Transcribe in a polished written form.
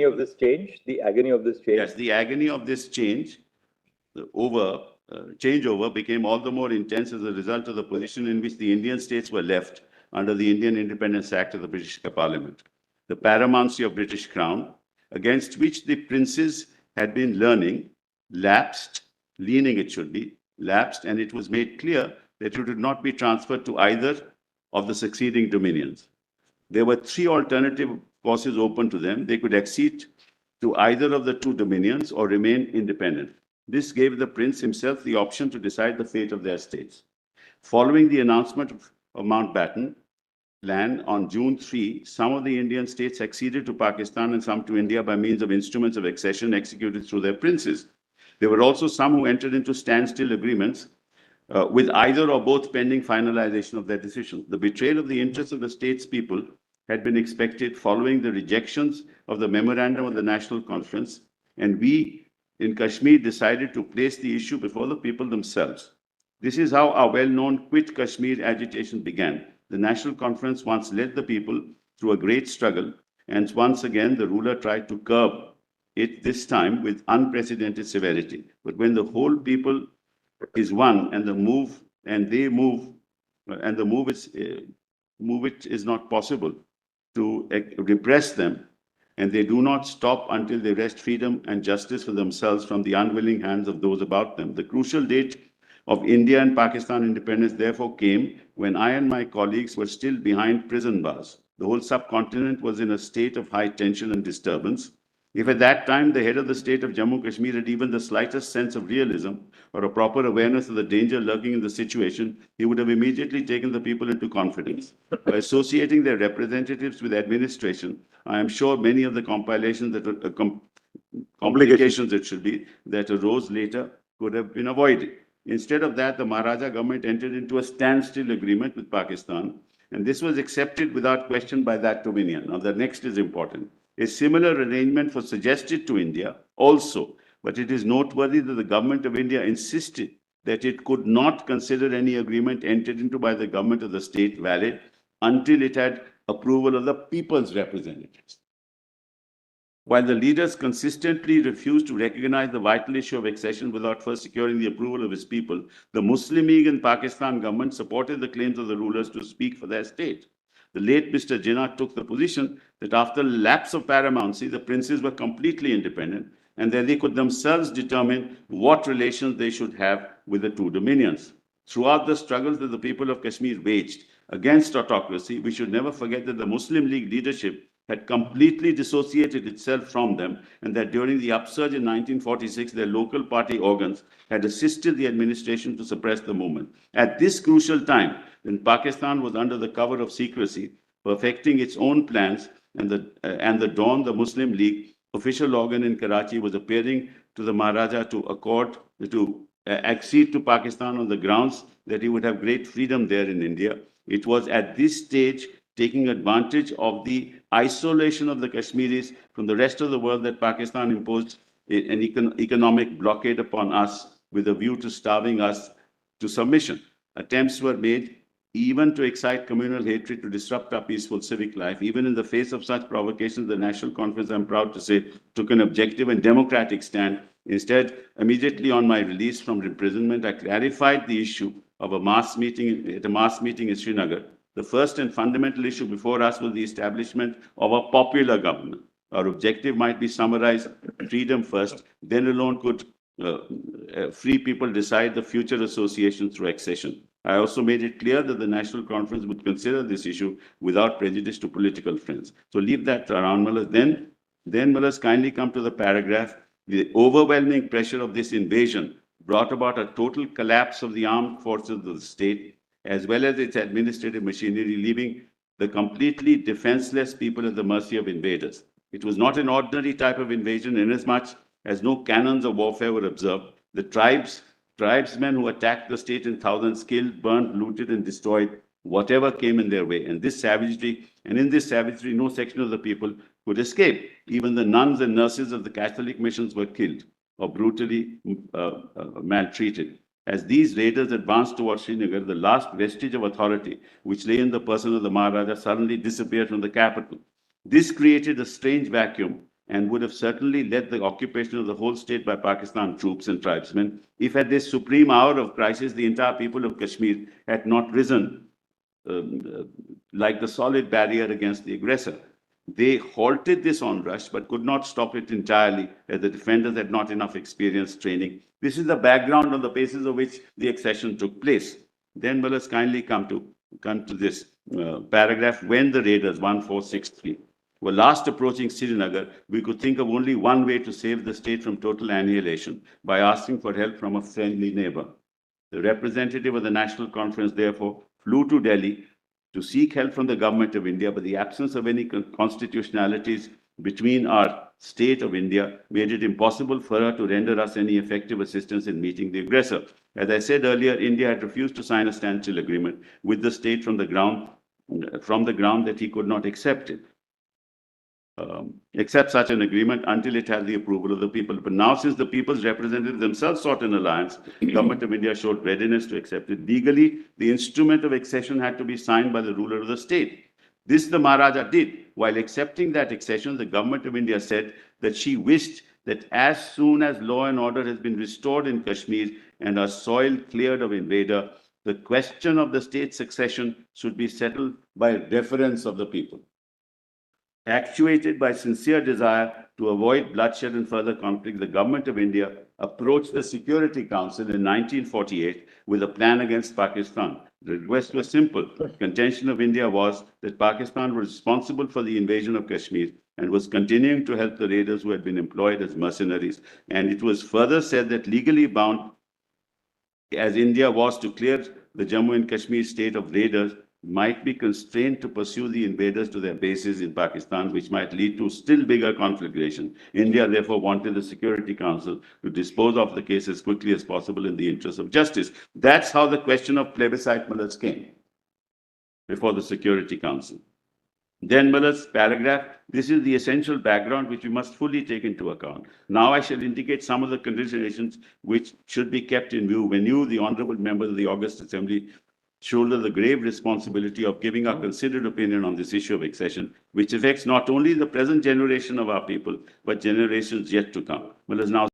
of this change, the agony of this change. Yes, the agony of this change changeover became all the more intense as a result of the position in which the Indian states were left under the Indian Independence Act of the British Parliament. The paramountcy of British Crown, against which the princes had been leaning it should be, lapsed, and it was made clear that it would not be transferred to either of the succeeding dominions. There were three alternative courses open to them. They could accede to either of the two dominions or remain independent. This gave the prince himself the option to decide the fate of their states. Following the announcement of Mountbatten Plan on June 3, some of the Indian states acceded to Pakistan and some to India by means of instruments of accession executed through their princes. There were also some who entered into standstill agreements with either or both pending finalization of their decisions. The betrayal of the interests of the states' people had been expected following the rejections of the memorandum of the National Conference, and we in Kashmir decided to place the issue before the people themselves. This is how our well-known Quit Kashmir agitation began. The National Conference once led the people through a great struggle, and once again the ruler tried to curb it, this time with unprecedented severity. But when the whole people is one and the move it is not possible to repress them, and they do not stop until they wrest freedom and justice for themselves from the unwilling hands of those about them. The crucial date of India and Pakistan independence therefore came when I and my colleagues were still behind prison bars. The whole subcontinent was in a state of high tension and disturbance. If at that time the head of the state of Jammu Kashmir had even the slightest sense of realism or a proper awareness of the danger lurking in the situation, he would have immediately taken the people into confidence. By associating their representatives with administration, I am sure many of the complications that arose later could have been avoided. Instead of that, the Maharaja government entered into a standstill agreement with Pakistan, and this was accepted without question by that dominion. Now, the next is important. A similar arrangement was suggested to India also, but it is noteworthy that the government of India insisted that it could not consider any agreement entered into by the government of the state valid until it had approval of the people's representatives. While the leaders consistently refused to recognize the vital issue of accession without first securing the approval of his people, the Muslim League and Pakistan government supported the claims of the rulers to speak for their state. The late Mr. Jinnah took the position that after lapse of paramountcy, the princes were completely independent and that they could themselves determine what relations they should have with the two dominions. Throughout the struggles that the people of Kashmir waged against autocracy, we should never forget that the Muslim League leadership had completely dissociated itself from them, and that during the upsurge in 1946, their local party organs had assisted the administration to suppress the movement. At this crucial time, when Pakistan was under the cover of secrecy, perfecting its own plans, and the Dawn, the Muslim League official organ in Karachi, was appearing to the Maharaja to accede to Pakistan on the grounds that he would have great freedom there in India. It was at this stage, taking advantage of the isolation of the Kashmiris from the rest of the world, that Pakistan imposed an economic blockade upon us with a view to starving us to submission. Attempts were made even to excite communal hatred, to disrupt our peaceful civic life. Even in the face of such provocations, the National Conference, I'm proud to say, took an objective and democratic stand. Instead, immediately on my release from imprisonment, I clarified the issue of a mass meeting in Srinagar. The first and fundamental issue before us was the establishment of a popular government. Our objective might be summarized: freedom first, then alone could free people decide the future association through accession. I also made it clear that the National Conference would consider this issue without prejudice to political friends. So leave that around, Mullahs. Then Mullahs, kindly come to the paragraph. The overwhelming pressure of this invasion brought about a total collapse of the armed forces of the state, as well as its administrative machinery, leaving the completely defenseless people at the mercy of invaders. It was not an ordinary type of invasion, inasmuch as no canons of warfare were observed. The tribesmen who attacked the state in thousands killed, burned, looted, and destroyed whatever came in their way. And in this savagery, no section of the people could escape. Even the nuns and nurses of the Catholic missions were killed or brutally maltreated. As these raiders advanced towards Srinagar, the last vestige of authority, which lay in the person of the Maharaja, suddenly disappeared from the capital. This created a strange vacuum and would have certainly led the occupation of the whole state by Pakistan troops and tribesmen if at this supreme hour of crisis, the entire people of Kashmir had not risen like the solid barrier against the aggressor. They halted this onrush, but could not stop it entirely, as the defenders had not enough experience training. This is the background on the basis of which the accession took place. Then let us kindly come to this paragraph. When the raiders 1463 were last approaching Srinagar, we could think of only one way to save the state from total annihilation, by asking for help from a friendly neighbor. The representative of the National Conference, therefore, flew to Delhi to seek help from the government of India, but the absence of any constitutionalities between our state of India made it impossible for her to render us any effective assistance in meeting the aggressor. As I said earlier, India had refused to sign a standstill agreement with the state from the ground that he could not accept such an agreement until it had the approval of the people. But now, since the people's representatives themselves sought an alliance, the government of India showed readiness to accept it. Legally, the instrument of accession had to be signed by the ruler of the state. This the Maharaja did. While accepting that accession, the government of India said that she wished that as soon as law and order has been restored in Kashmir and our soil cleared of invader, the question of the state's succession should be settled by reference of the people. Actuated by sincere desire to avoid bloodshed and further conflict, the government of India approached the Security Council in 1948 with a plan against Pakistan. The request was simple. The contention of India was that Pakistan was responsible for the invasion of Kashmir and was continuing to help the raiders who had been employed as mercenaries. And it was further said that legally bound, as India was to clear the Jammu and Kashmir state of raiders, might be constrained to pursue the invaders to their bases in Pakistan, which might lead to still bigger conflagration. India therefore wanted the Security Council to dispose of the case as quickly as possible in the interest of justice. That's how the question of plebiscite Mullas came before the Security Council. Then Mullas' paragraph, this is the essential background which we must fully take into account. Now I shall indicate some of the considerations which should be kept in view when you, the honorable members of the August Assembly, shoulder the grave responsibility of giving our considered opinion on this issue of accession, which affects not only the present generation of our people, but generations yet to come. Well, as now